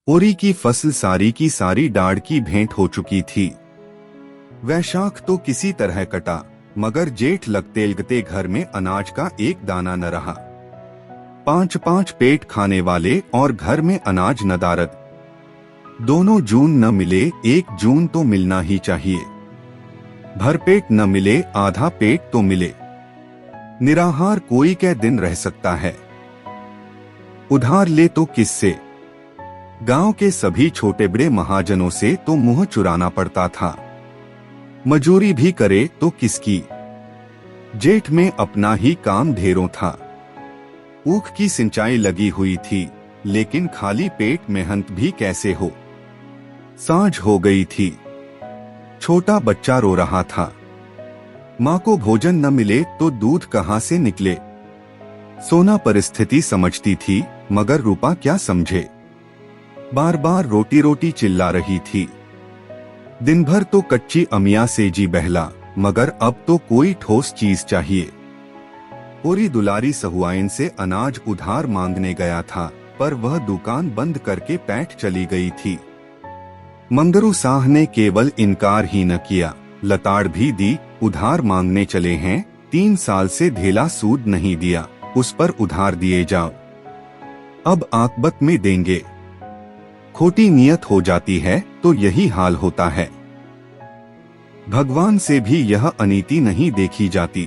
ओरी की फसल सारी की सारी डाढ़ की भेंट हो चुकी थी। वैशाख तो किसी तरह कटा, मगर जेठ लगते लगते घर में अनाज का एक दाना न रहा। 5-5 पेट खाने वाले और घर में अनाज नदारद। दोनों जून न मिले, 1 जून तो मिलना ही चाहिए। भरपेट न मिले, आधा पेट तो मिले। निराहार कोई कै दिन रह सकता है। उधार ले तो किससे? गांव के सभी छोटे बड़े महाजनों से तो मुंह चुराना पड़ता था। मजूरी भी करे तो किसकी? जेठ में अपना ही काम ढेरों था। ऊख की सिंचाई लगी हुई थी, लेकिन खाली पेट मेहनत भी कैसे हो। सांझ हो गई थी। छोटा बच्चा रो रहा था। माँ को भोजन न मिले तो दूध कहाँ से निकले। सोना परिस्थिति समझती थी, मगर रूपा क्या समझे। बार बार रोटी रोटी चिल्ला रही थी। दिन भर तो कच्ची अमिया से जी बहला, मगर अब तो कोई ठोस चीज चाहिए। ओरी दुलारी सहुआइन से अनाज उधार मांगने गया था, पर वह दुकान बंद करके पैठ चली गई थी। मंगरू साह ने केवल इनकार ही न किया, लताड़ भी दी। उधार मांगने चले हैं, 3 साल से ढेला सूद नहीं दिया, उस पर उधार दिए जाओ। अब आकबत में देंगे। खोटी नियत हो जाती है तो यही हाल होता है। भगवान से भी यह अनीति नहीं देखी जाती।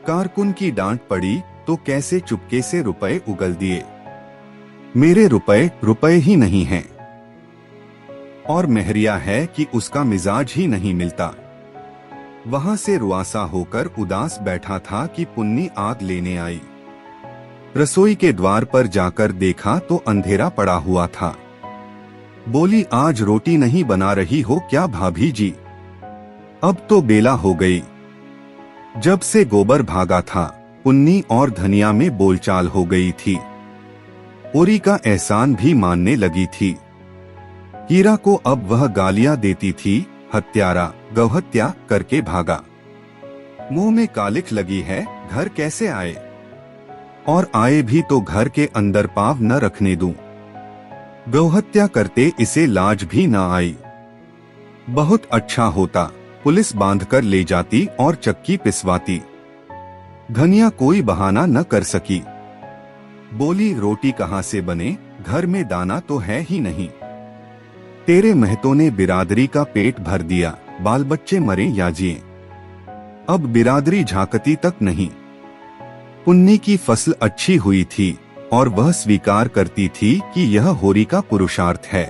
कारकुन की डांट पड़ी तो कैसे चुपके से रुपए उगल दिए। मेरे रुपए रुपए ही नहीं हैं। और मेहरिया है कि उसका मिजाज ही नहीं मिलता। वहां से रुआसा होकर उदास बैठा था कि पुन्नी आग लेने आई। रसोई के द्वार पर जाकर देखा तो अंधेरा पड़ा हुआ था। बोली, आज रोटी नहीं बना रही हो क्या भाभी जी? अब तो बेला हो गई। जब से गोबर भागा था, पुन्नी और धनिया में बोलचाल हो गई थी। ओरी का एहसान भी मानने लगी थी। हीरा को अब वह गालियां देती थी, हत्यारा, गौहत्या करके भागा। मुंह में कालिख लगी है, घर कैसे आए? और आए भी तो घर के अंदर पांव न रखने दूं। गौहत्या करते इसे लाज भी न आई। बहुत अच्छा होता, पुलिस बांधकर ले जाती और चक्की पिसवाती। धनिया कोई बहाना न कर सकी। बोली, रोटी कहाँ से बने, घर में दाना तो है ही नहीं। तेरे महतों ने बिरादरी का पेट भर दिया, बाल बच्चे मरे या जिए। अब बिरादरी झांकती तक नहीं। पुन्नी की फसल अच्छी हुई थी और वह स्वीकार करती थी कि यह होरी का पुरुषार्थ है।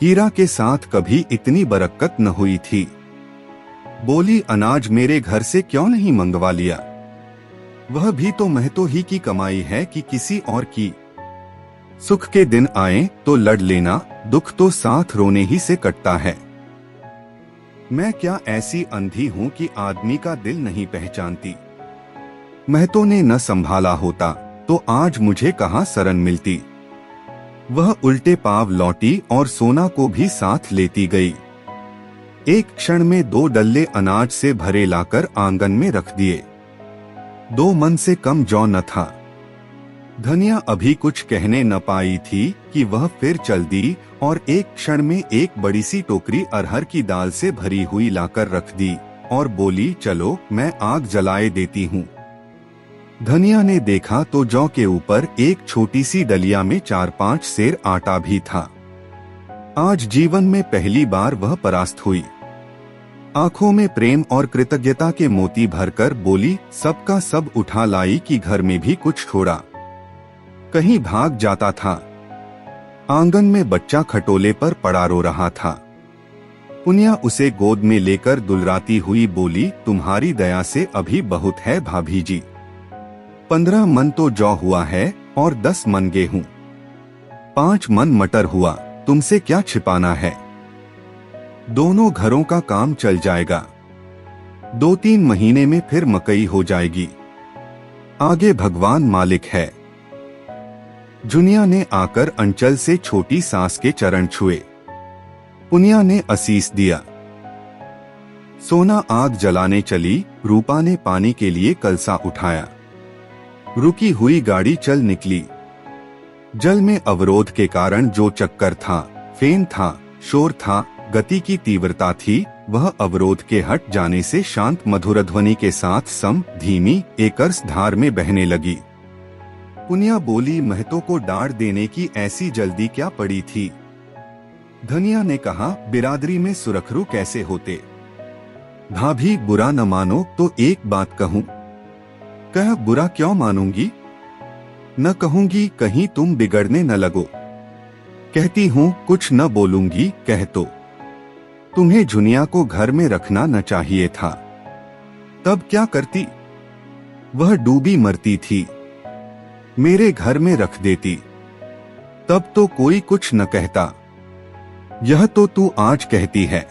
हीरा के साथ कभी इतनी बरकत न हुई थी। बोली, अनाज मेरे घर से क्यों नहीं मंगवा लिया? वह भी तो महतो ही की कमाई है कि किसी और की। सुख के दिन आए तो लड़ लेना, दुख तो साथ रोने ही से कटता है। मैं क्या ऐसी अंधी हूँ कि आदमी का दिल नहीं पहचानती? महतो ने न संभाला होता तो आज मुझे कहाँ शरण मिलती। वह उल्टे पांव लौटी और सोना को भी साथ लेती गई। एक क्षण में 2 डल्ले अनाज से भरे लाकर आंगन में रख दिए। 2 मन से कम जौ न था। धनिया अभी कुछ कहने न पाई थी कि वह फिर चल दी और एक क्षण में एक बड़ी सी टोकरी अरहर की दाल से भरी हुई लाकर रख दी और बोली, चलो मैं आग जलाए देती हूँ। धनिया ने देखा तो जौ के ऊपर एक छोटी सी डलिया में 4-5 सेर आटा भी था। आज जीवन में पहली बार वह परास्त हुई। आंखों में प्रेम और कृतज्ञता के मोती भरकर बोली, सबका सब उठा लाई कि घर में भी कुछ छोड़ा। कहीं भाग जाता था। आंगन में बच्चा खटोले पर पड़ा रो रहा था। पुनिया उसे गोद में लेकर दुलराती हुई बोली, तुम्हारी दया से अभी बहुत है भाभी जी। 15 मन तो जौ हुआ है और 10 मन गेहूं। 5 मन मटर हुआ, तुमसे क्या छिपाना है। दोनों घरों का काम चल जाएगा। 2-3 महीने में फिर मकई हो जाएगी। आगे भगवान मालिक है। जुनिया ने आकर अंचल से छोटी सास के चरण छुए। पुनिया ने असीस दिया। सोना आग जलाने चली। रूपा ने पानी के लिए कलसा उठाया। रुकी हुई गाड़ी चल निकली। जल में अवरोध के कारण जो चक्कर था, फेन था, शोर था, गति की तीव्रता थी, वह अवरोध के हट जाने से शांत मधुर ध्वनि के साथ सम, धीमी, एकरस धार में बहने लगी। पुनिया बोली, महतो को डांट देने की ऐसी जल्दी क्या पड़ी थी? धनिया ने कहा, बिरादरी में सुरखरू कैसे होते। भाभी बुरा न मानो तो एक बात कहूं। कह, बुरा क्यों मानूंगी? न कहूंगी, कहीं तुम बिगड़ने न लगो। कहती हूं कुछ न बोलूंगी, कह तो। तुम्हें झुनिया को घर में रखना न चाहिए था। तब क्या करती? वह डूबी मरती थी। मेरे घर में रख देती, तब तो कोई कुछ न कहता। यह तो तू आज कहती है।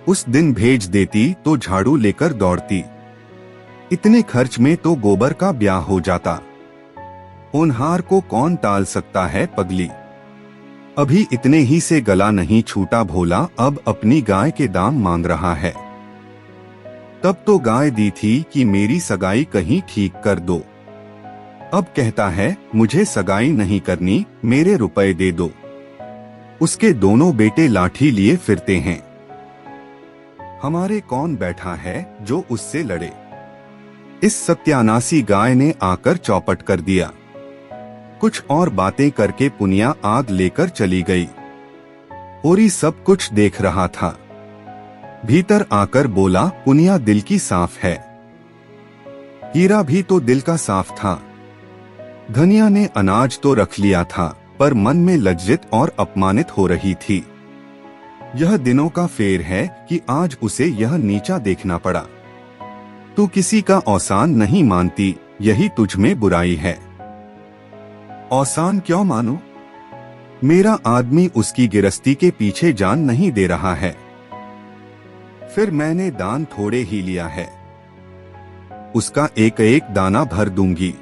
उस दिन भेज देती तो झाड़ू लेकर दौड़ती। इतने खर्च में तो गोबर का ब्याह हो जाता। होनहार को कौन टाल सकता है पगली। अभी इतने ही से गला नहीं छूटा भोला, अब अपनी गाय के दाम मांग रहा है। तब तो गाय दी थी कि मेरी सगाई कहीं ठीक कर दो। अब कहता है मुझे सगाई नहीं करनी, मेरे रुपए दे दो। उसके दोनों बेटे लाठी लिए फिरते हैं। हमारे कौन बैठा है जो उससे लड़े। इस सत्यानाशी गाय ने आकर चौपट कर दिया। कुछ और बातें करके पुनिया आग लेकर चली गई। ओरी सब कुछ देख रहा था। भीतर आकर बोला, पुनिया दिल की साफ है। हीरा भी तो दिल का साफ था। धनिया ने अनाज तो रख लिया था, पर मन में लज्जित और अपमानित हो रही थी। यह दिनों का फेर है कि आज उसे यह नीचा देखना पड़ा। तू किसी का औसान नहीं मानती, यही तुझ में बुराई है। औसान क्यों मानो? मेरा आदमी उसकी गिरस्ती के पीछे जान नहीं दे रहा है। फिर मैंने दान थोड़े ही लिया है। उसका एक एक दाना भर दूंगी।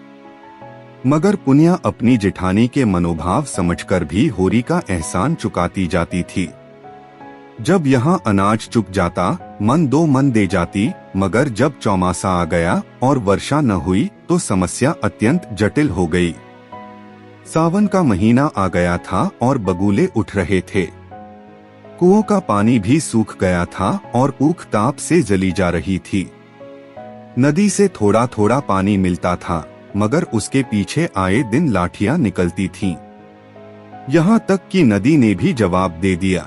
मगर पुनिया अपनी जेठानी के मनोभाव समझकर भी होरी का एहसान चुकाती जाती थी। जब यहाँ अनाज चुक जाता, मन दो मन दे जाती, मगर जब चौमासा आ गया और वर्षा न हुई तो समस्या अत्यंत जटिल हो गई। सावन का महीना आ गया था और बगुले उठ रहे थे। कुओं का पानी भी सूख गया था और ऊख ताप से जली जा रही थी। नदी से थोड़ा थोड़ा पानी मिलता था, मगर उसके पीछे आए दिन लाठियां निकलती थीं। यहाँ तक कि नदी ने भी जवाब दे दिया।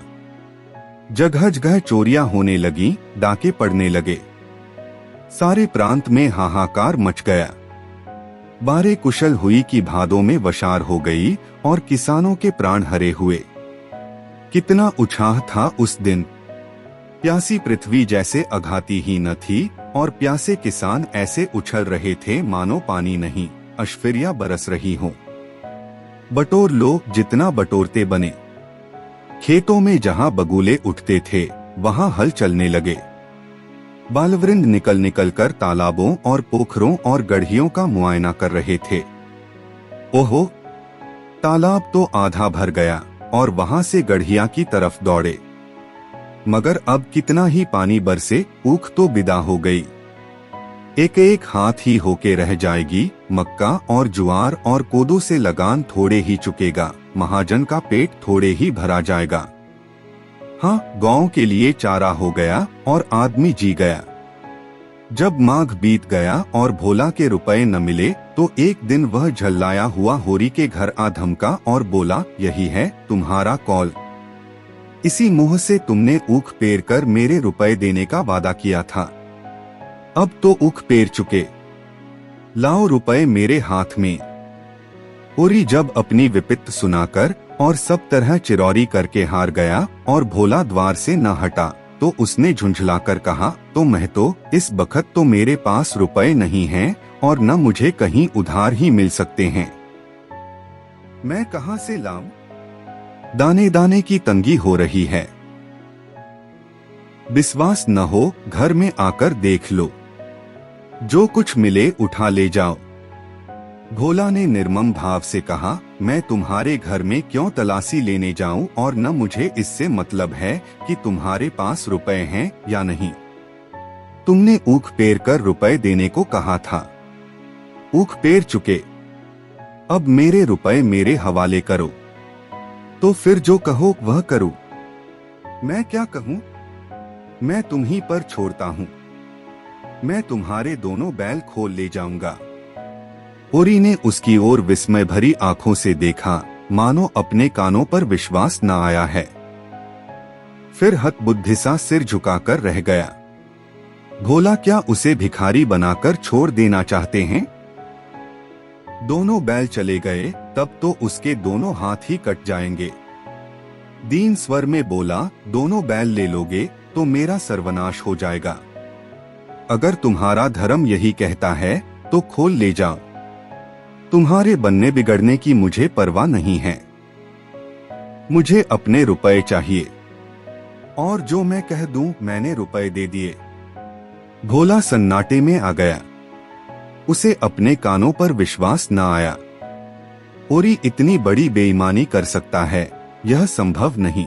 जगह जगह चोरियां होने लगी, डाके पड़ने लगे। सारे प्रांत में हाहाकार मच गया। बारे कुशल हुई कि भादों में वशार हो गई और किसानों के प्राण हरे हुए। कितना उत्साह था उस दिन। प्यासी पृथ्वी जैसे अघाती ही न थी और प्यासे किसान ऐसे उछल रहे थे मानो पानी नहीं, अश्वर्या बरस रही हो। बटोर लो जितना बटोरते बने। खेतों में जहां बगुले उठते थे, वहां हल चलने लगे। बालवृंद निकल निकल कर तालाबों और पोखरों और गढ़ियों का मुआयना कर रहे थे। ओहो, तालाब तो आधा भर गया और वहां से गढ़िया की तरफ दौड़े। मगर अब कितना ही पानी बरसे, ऊख तो विदा हो गई। एक एक हाथ ही होके रह जाएगी। मक्का और ज्वार और कोदो से लगान थोड़े ही चुकेगा, महाजन का पेट थोड़े ही भरा जाएगा। हाँ, गांव के लिए चारा हो गया और आदमी जी गया। जब माघ बीत गया और भोला के रुपए न मिले तो एक दिन वह झल्लाया हुआ होरी के घर आ धमका और बोला, यही है तुम्हारा कौल। इसी मुंह से तुमने ऊख पेर कर मेरे रुपए देने का वादा किया था। अब तो ऊख पेर चुके, लाओ रुपए मेरे हाथ में। होरी जब अपनी विपत्ति सुनाकर और सब तरह चिरौरी करके हार गया और भोला द्वार से न हटा तो उसने झुंझलाकर कहा, तो महतो, इस बखत तो मेरे पास रुपए नहीं हैं और न मुझे कहीं उधार ही मिल सकते हैं। मैं कहां से लाऊं? दाने दाने की तंगी हो रही है। विश्वास न हो, घर में आकर देख लो। जो कुछ मिले उठा ले जाओ। भोला ने निर्मम भाव से कहा, मैं तुम्हारे घर में क्यों तलाशी लेने जाऊं और न मुझे इससे मतलब है कि तुम्हारे पास रुपए हैं या नहीं। तुमने ऊख पेर कर रुपए देने को कहा था। ऊख पेर चुके। अब मेरे रुपए मेरे हवाले करो। तो फिर जो कहो वह करूं। मैं क्या कहूं? मैं तुम्हीं पर छोड़ता हूं। मैं तुम्हारे दोनों बैल खोल ले जाऊंगा। होरी ने उसकी ओर विस्मय भरी आंखों से देखा, मानो अपने कानों पर विश्वास न आया है। फिर हतबुद्धि सा सिर झुकाकर रह गया। भोला क्या उसे भिखारी बनाकर छोड़ देना चाहते हैं? दोनों बैल चले गए, तब तो उसके दोनों हाथ ही कट जाएंगे। दीन स्वर में बोला, दोनों बैल ले लोगे तो मेरा सर्वनाश हो जाएगा। अगर तुम्हारा धर्म यही कहता है तो खोल ले जाओ। तुम्हारे बनने बिगड़ने की मुझे परवाह नहीं है। मुझे अपने रुपए चाहिए, और जो मैं कह दूं मैंने रुपए दे दिए। भोला सन्नाटे में आ गया। उसे अपने कानों पर विश्वास न आया। होरी इतनी बड़ी बेईमानी कर सकता है, यह संभव नहीं।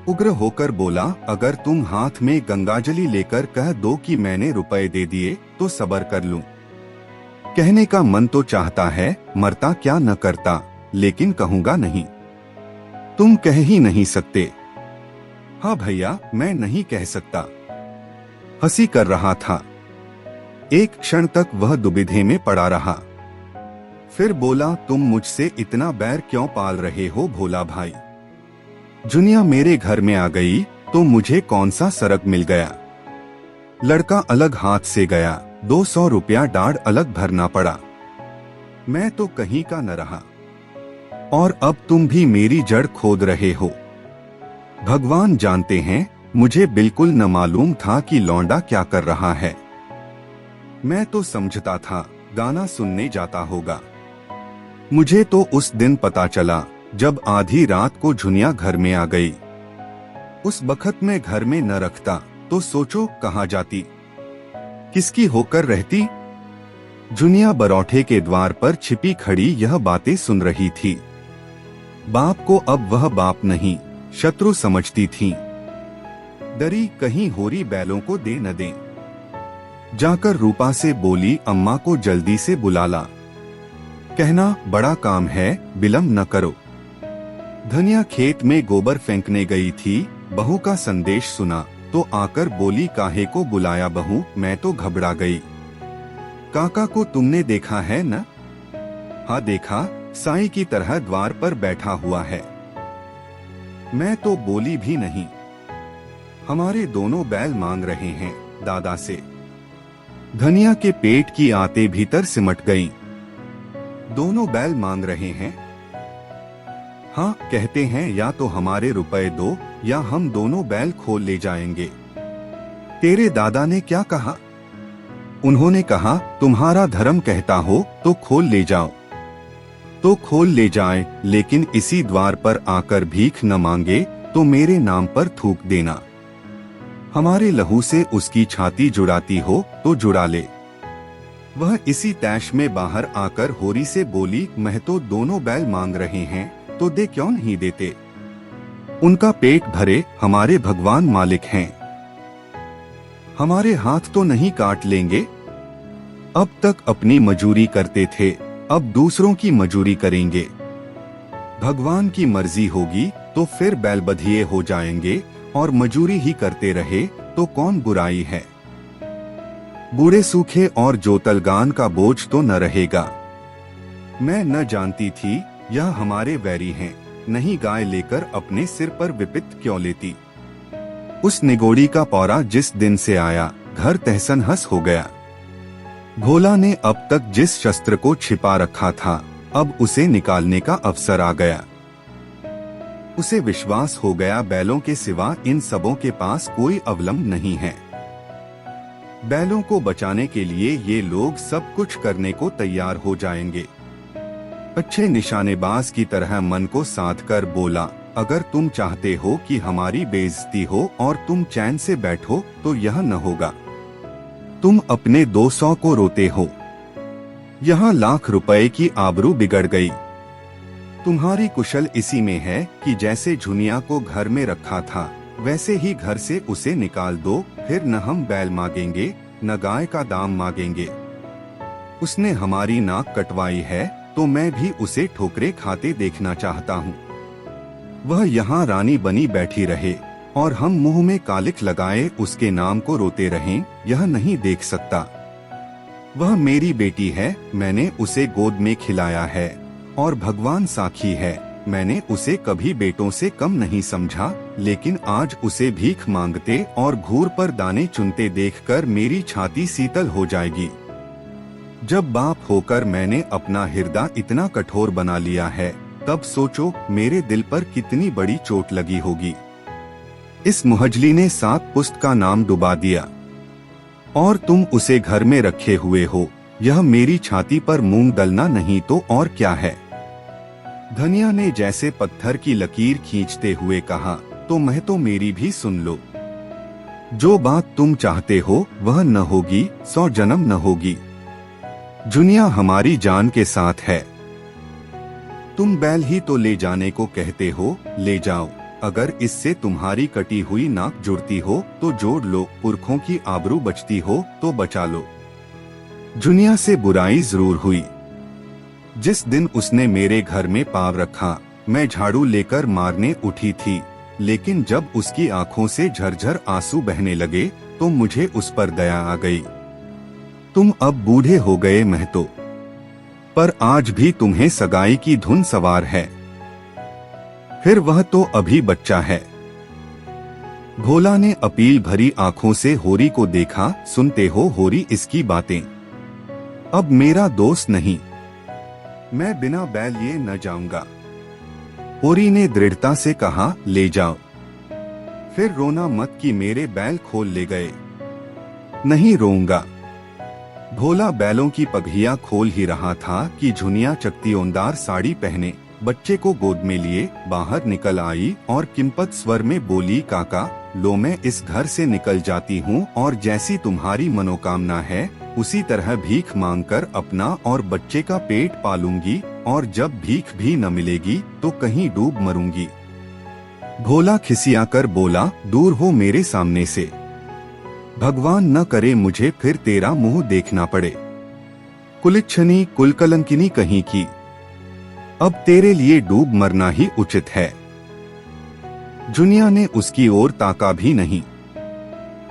उग्र होकर बोला, अगर तुम हाथ में गंगाजली लेकर कह दो कि मैंने रुपए दे दिए तो सबर कर लूं। कहने का मन तो चाहता है, मरता क्या न करता, लेकिन कहूंगा नहीं। तुम कह ही नहीं सकते। हाँ भैया, मैं नहीं कह सकता। हंसी कर रहा था। एक क्षण तक वह दुविधा में पड़ा रहा। फिर बोला, तुम मुझसे इतना बैर क्यों पाल रहे हो भोला भाई? जुनिया मेरे घर में आ गई तो मुझे कौन सा सरग मिल गया? लड़का अलग हाथ से गया, 200 रुपया डाढ़ अलग भरना पड़ा। मैं तो कहीं का न रहा, और अब तुम भी मेरी जड़ खोद रहे हो। भगवान जानते हैं, मुझे बिल्कुल न मालूम था कि लौंडा क्या कर रहा है। मैं तो समझता था गाना सुनने जाता होगा। मुझे तो उस दिन पता चला जब आधी रात को झुनिया घर में आ गई। उस बखत में घर में न रखता तो सोचो कहाँ जाती, किसकी होकर रहती। झुनिया बरौठे के द्वार पर छिपी खड़ी यह बातें सुन रही थी। बाप को अब वह बाप नहीं, शत्रु समझती थी। डरी कहीं होरी बैलों को दे न दे। जाकर रूपा से बोली, अम्मा को जल्दी से बुला ला। कहना, बड़ा काम है, विलंब न करो। धनिया खेत में गोबर फेंकने गई थी, बहू का संदेश सुना तो आकर बोली, काहे को बुलाया बहू? मैं तो घबरा गई। काका को तुमने देखा है न? हाँ देखा, साईं की तरह द्वार पर बैठा हुआ है। मैं तो बोली भी नहीं। हमारे दोनों बैल मांग रहे हैं दादा से। धनिया के पेट की आते भीतर सिमट गईं। दोनों बैल मांग रहे हैं? हाँ, कहते हैं या तो हमारे रुपए दो या हम दोनों बैल खोल ले जाएंगे। तेरे दादा ने क्या कहा? उन्होंने कहा, तुम्हारा धर्म कहता हो तो खोल ले जाओ। तो खोल ले जाए, लेकिन इसी द्वार पर आकर भीख न मांगे तो मेरे नाम पर थूक देना। हमारे लहू से उसकी छाती जुड़ाती हो तो जुड़ा ले। वह इसी तैश में बाहर आकर होरी से बोली, मैं तो दोनों बैल मांग रहे हैं तो दे क्यों नहीं देते? उनका पेट भरे, हमारे भगवान मालिक हैं। हमारे हाथ तो नहीं काट लेंगे? अब तक अपनी मजूरी करते थे, अब दूसरों की मजूरी करेंगे। भगवान की मर्जी होगी तो फिर बैल बधिये हो जाएंगे, और मजूरी ही करते रहे तो कौन बुराई है। बूढ़े सूखे और जोतलगान का बोझ तो न रहेगा। मैं न जानती थी यह हमारे वैरी हैं, नहीं गाय लेकर अपने सिर पर विपत्ति क्यों लेती। उस निगोड़ी का पौरा जिस दिन से आया, घर तहसन हस हो गया। भोला ने अब तक जिस शस्त्र को छिपा रखा था, अब उसे निकालने का अवसर आ गया। उसे विश्वास हो गया, बैलों के सिवा इन सबों के पास कोई अवलंब नहीं है। बैलों को बचाने के लिए ये लोग सब कुछ करने को तैयार हो जाएंगे। अच्छे निशानेबाज की तरह मन को साध कर बोला, अगर तुम चाहते हो कि हमारी बेइज्जती हो और तुम चैन से बैठो तो यह न होगा। तुम अपने 200 को रोते हो, यहाँ लाख रुपए की आबरू बिगड़ गई। तुम्हारी कुशल इसी में है कि जैसे झुनिया को घर में रखा था वैसे ही घर से उसे निकाल दो, फिर न हम बैल मांगेंगे न गाय का दाम मांगेंगे। उसने हमारी नाक कटवाई है तो मैं भी उसे ठोकरे खाते देखना चाहता हूँ। वह यहाँ रानी बनी बैठी रहे और हम मुंह में कालिख लगाए उसके नाम को रोते रहें, यह नहीं देख सकता। वह मेरी बेटी है, मैंने उसे गोद में खिलाया है और भगवान साक्षी है, मैंने उसे कभी बेटों से कम नहीं समझा, लेकिन आज उसे भीख मांगते और घूर पर दाने चुनते देखकर मेरी छाती शीतल हो जाएगी। जब बाप होकर मैंने अपना हृदय इतना कठोर बना लिया है, तब सोचो मेरे दिल पर कितनी बड़ी चोट लगी होगी। इस मुहजली ने 7 पुस्त का नाम डुबा दिया और तुम उसे घर में रखे हुए हो। यह मेरी छाती पर मूंग दलना नहीं तो और क्या है। धनिया ने जैसे पत्थर की लकीर खींचते हुए कहा, तो मैं तो मेरी भी सुन लो। जो बात तुम चाहते हो वह न होगी, 100 जन्म न होगी। दुनिया हमारी जान के साथ है। तुम बैल ही तो ले जाने को कहते हो, ले जाओ। अगर इससे तुम्हारी कटी हुई नाक जुड़ती हो तो जोड़ लो, पुरखों की आबरू बचती हो तो बचा लो। दुनिया से बुराई जरूर हुई। जिस दिन उसने मेरे घर में पाँव रखा, मैं झाड़ू लेकर मारने उठी थी, लेकिन जब उसकी आंखों से झरझर आंसू बहने लगे तो मुझे उस पर दया आ गई। तुम अब बूढ़े हो गए महतो, पर आज भी तुम्हें सगाई की धुन सवार है। फिर वह तो अभी बच्चा है। भोला ने अपील भरी आंखों से होरी को देखा। सुनते हो होरी इसकी बातें? अब मेरा दोस्त नहीं, मैं बिना बैल लिए न जाऊंगा। होरी ने दृढ़ता से कहा, ले जाओ। फिर रोना मत कि मेरे बैल खोल ले गए। नहीं रोऊंगा। भोला बैलों की पगहिया खोल ही रहा था कि झुनिया चकतियोंदार साड़ी पहने बच्चे को गोद में लिए बाहर निकल आई और किंपत स्वर में बोली, काका लो मैं इस घर से निकल जाती हूँ और जैसी तुम्हारी मनोकामना है उसी तरह भीख मांगकर अपना और बच्चे का पेट पालूंगी, और जब भीख भी न मिलेगी तो कहीं डूब मरूंगी। भोला खिसियाकर बोला, दूर हो मेरे सामने से, भगवान न करे मुझे फिर तेरा मुंह देखना पड़े। कुलिच्छनी कुलकलंकिनी कहीं की, अब तेरे लिए डूब मरना ही उचित है। दुनिया ने उसकी ओर ताका भी नहीं।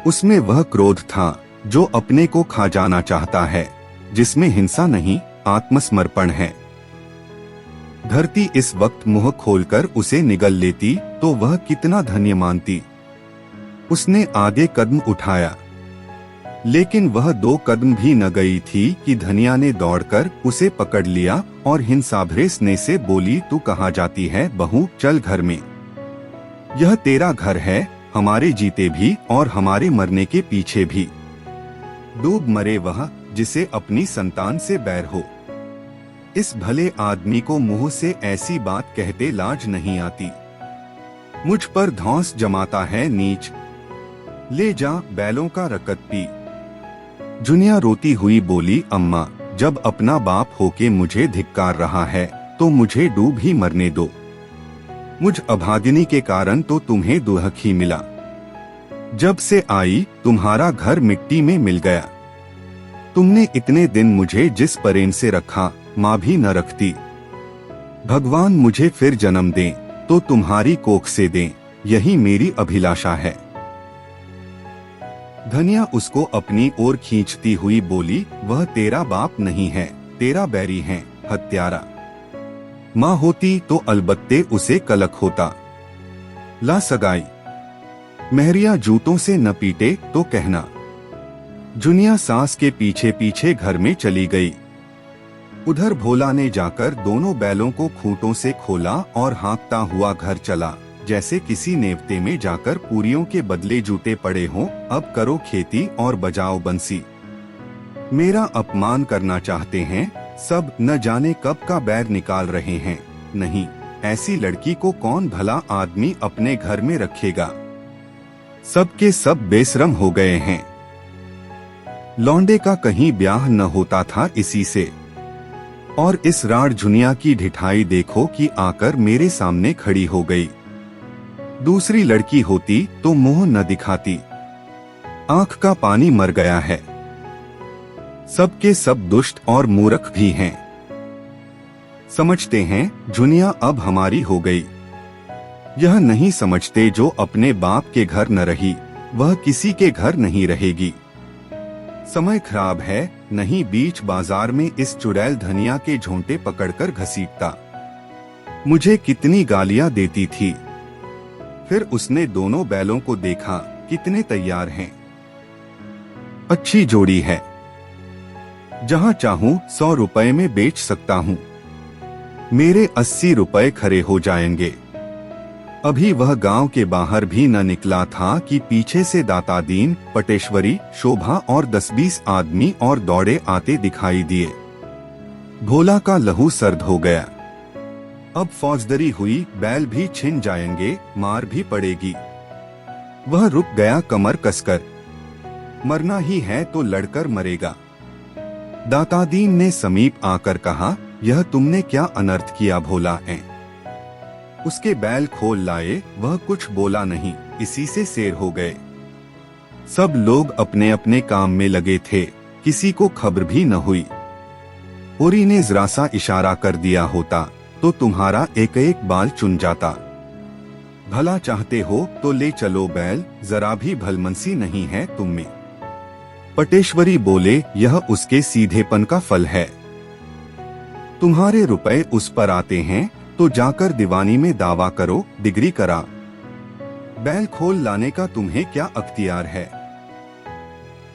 उसमें वह क्रोध था जो अपने को खा जाना चाहता है, जिसमें हिंसा नहीं आत्मसमर्पण है। धरती इस वक्त मुंह खोलकर उसे निगल लेती तो वह कितना धन्य मानती। उसने आगे कदम उठाया, लेकिन वह 2 कदम भी न गई थी कि धनिया ने दौड़कर उसे पकड़ लिया और हिंसाभरे स्नेह से बोली, तू कहाँ जाती है बहू, चल घर में। यह तेरा घर है, हमारे जीते भी और हमारे मरने के पीछे भी। डूब मरे वह जिसे अपनी संतान से बैर हो। इस भले आदमी को मुंह से ऐसी बात कहते लाज नहीं आती। मुझ पर धौंस जमाता है नीच, ले जा बैलों का रकत पी। दुनिया रोती हुई बोली, अम्मा जब अपना बाप होके मुझे धिक्कार रहा है तो मुझे डूब ही मरने दो। मुझ अभागिनी के कारण तो तुम्हें दुहक ही मिला। जब से आई तुम्हारा घर मिट्टी में मिल गया। तुमने इतने दिन मुझे जिस प्रेम से रखा माँ भी न रखती। भगवान मुझे फिर जन्म दें तो तुम्हारी कोख से दें, यही मेरी अभिलाषा है। धनिया उसको अपनी ओर खींचती हुई बोली, वह तेरा बाप नहीं है, तेरा बैरी है, हत्यारा। माँ होती तो अलबत्ते उसे कलक होता। ला सगाई। महरिया जूतों से न पीटे तो कहना। दुनिया सास के पीछे पीछे घर में चली गई। उधर भोला ने जाकर दोनों बैलों को खूंटों से खोला और हाँकता हुआ घर चला, जैसे किसी नेवते में जाकर पूरियों के बदले जूते पड़े हों। अब करो खेती और बजाओ बंसी। मेरा अपमान करना चाहते हैं सब, न जाने कब का बैर निकाल रहे हैं। नहीं, ऐसी लड़की को कौन भला आदमी अपने घर में रखेगा। सबके सब बेशरम हो गए हैं। लौंडे का कहीं ब्याह न होता था इसी से। और इस राड झुनिया की ढिठाई देखो कि आकर मेरे सामने खड़ी हो गई। दूसरी लड़की होती तो मुंह न दिखाती। आंख का पानी मर गया है। सबके सब दुष्ट और मूर्ख भी हैं। समझते हैं दुनिया अब हमारी हो गई। यह नहीं समझते जो अपने बाप के घर न रही वह किसी के घर नहीं रहेगी। समय खराब है, नहीं बीच बाजार में इस चुड़ैल धनिया के झोंटे पकड़कर घसीटता। मुझे कितनी गालियां देती थी। फिर उसने दोनों बैलों को देखा, कितने तैयार हैं, अच्छी जोड़ी है, जहां चाहूं 100 रुपए में बेच सकता हूं, मेरे 80 रुपए खरे हो जाएंगे। अभी वह गांव के बाहर भी न निकला था कि पीछे से दातादीन, पटेश्वरी, शोभा और 10-20 आदमी और दौड़े आते दिखाई दिए। भोला का लहू सर्द हो गया। अब फौजदारी हुई, बैल भी छिन जाएंगे, मार भी पड़ेगी। वह रुक गया कमर कसकर। मरना ही है तो लड़कर मरेगा। दातादीन ने समीप आकर कहा, यह तुमने क्या अनर्थ किया भोला है? उसके बैल खोल लाए, वह कुछ बोला नहीं, इसी से शेर हो गए। सब लोग अपने अपने काम में लगे थे, किसी को खबर भी न हुई। होरी ने जरा सा इशारा कर दिया होता तो तुम्हारा एक एक बाल चुन जाता। भला चाहते हो तो ले चलो बैल, जरा भी भलमनसी नहीं है तुम में। पटेश्वरी बोले, यह उसके सीधेपन का फल है। तुम्हारे रुपए उस पर आते हैं तो जाकर दीवानी में दावा करो, डिग्री करा। बैल खोल लाने का तुम्हें क्या अख्तियार है?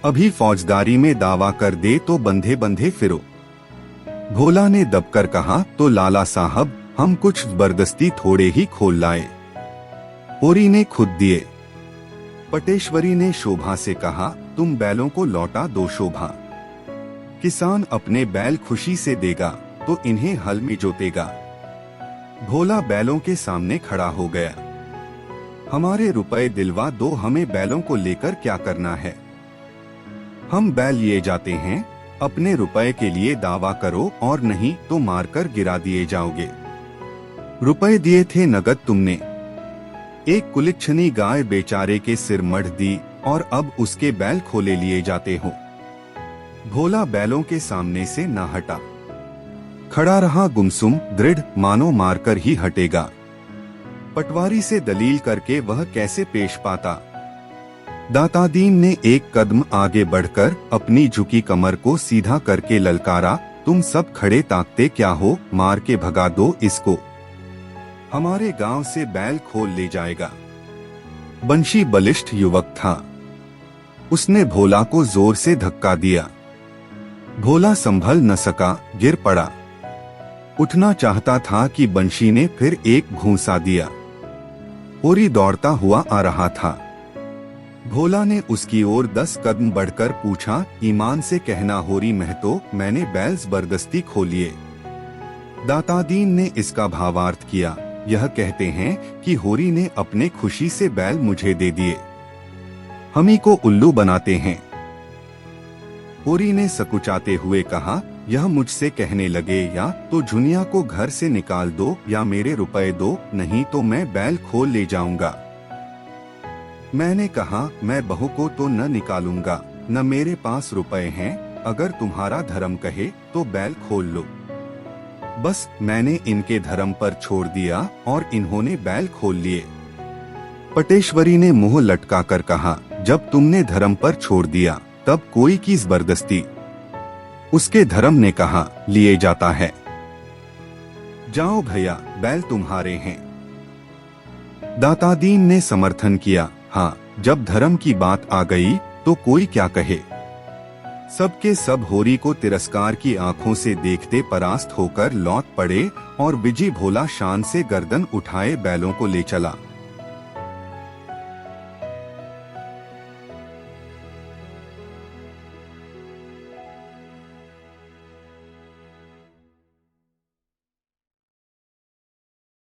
अभी फौजदारी में दावा कर दे तो बंधे बंधे फिरो। भोला ने दबकर कहा, तो लाला साहब हम कुछ जबरदस्ती थोड़े ही खोल लाए। होरी ने खुद दिए। पटेश्वरी ने शोभा से कहा, तुम बैलों को लौटा दो शोभा। किसान अपने बैल खुशी से देगा तो इन्हें हल में जोतेगा। भोला बैलों के सामने खड़ा हो गया। हमारे रुपए दिलवा दो, हमें बैलों को लेकर क्या करना है? हम बैल लिए जाते हैं, अपने रुपए के लिए दावा करो और नहीं तो मारकर गिरा दिए जाओगे। रुपए दिए थे नगद तुमने। एक कुलिच्छनी गाय बेचारे के सिर मढ़ दी और अब उसके बैल खोले लिए जाते हो। भोला बैलों के सामने से न हटा, खड़ा रहा गुमसुम, दृढ़, मानो मारकर ही हटेगा। पटवारी से दलील करके वह कैसे पेश पाता? दातादीन ने एक कदम आगे बढ़कर अपनी झुकी कमर को सीधा करके ललकारा, तुम सब खड़े ताकते क्या हो, मार के भगा दो इसको। हमारे गांव से बैल खोल ले जाएगा। बंशी बलिष्ठ युवक था। उसने भोला को जोर से धक्का दिया। भोला संभल न सका, गिर पड़ा। उठना चाहता था कि बंशी ने फिर एक घूंसा दिया। होरी दौड़ता हुआ आ रहा था। भोला ने उसकी ओर 10 कदम बढ़कर पूछा, ईमान से कहना होरी महतो, मैंने बैल जबरदस्ती खोलिए। दातादीन ने इसका भावार्थ किया, यह कहते हैं कि होरी ने अपने खुशी से बैल मुझे दे दिए, हम ही को उल्लू बनाते हैं। होरी ने सकुचाते हुए कहा, यह मुझसे कहने लगे या तो झुनिया को घर से निकाल दो या मेरे रुपए दो, नहीं तो मैं बैल खोल ले जाऊंगा। मैंने कहा, मैं बहू को तो न निकालूंगा, न मेरे पास रुपए हैं, अगर तुम्हारा धर्म कहे तो बैल खोल लो। बस मैंने इनके धर्म पर छोड़ दिया और इन्होंने बैल खोल लिए। पटेश्वरी ने मुंह लटका कर कहा, जब तुमने धर्म पर छोड़ दिया तब कोई की जबरदस्ती? उसके धर्म ने कहा, लिए जाता है। जाओ भैया, बैल तुम्हारे हैं। दातादीन ने समर्थन किया, हाँ, जब धर्म की बात आ गई तो कोई क्या कहे। सबके सब होरी को तिरस्कार की आंखों से देखते परास्त होकर लौट पड़े और विजी भोला शान से गर्दन उठाए बैलों को ले चला।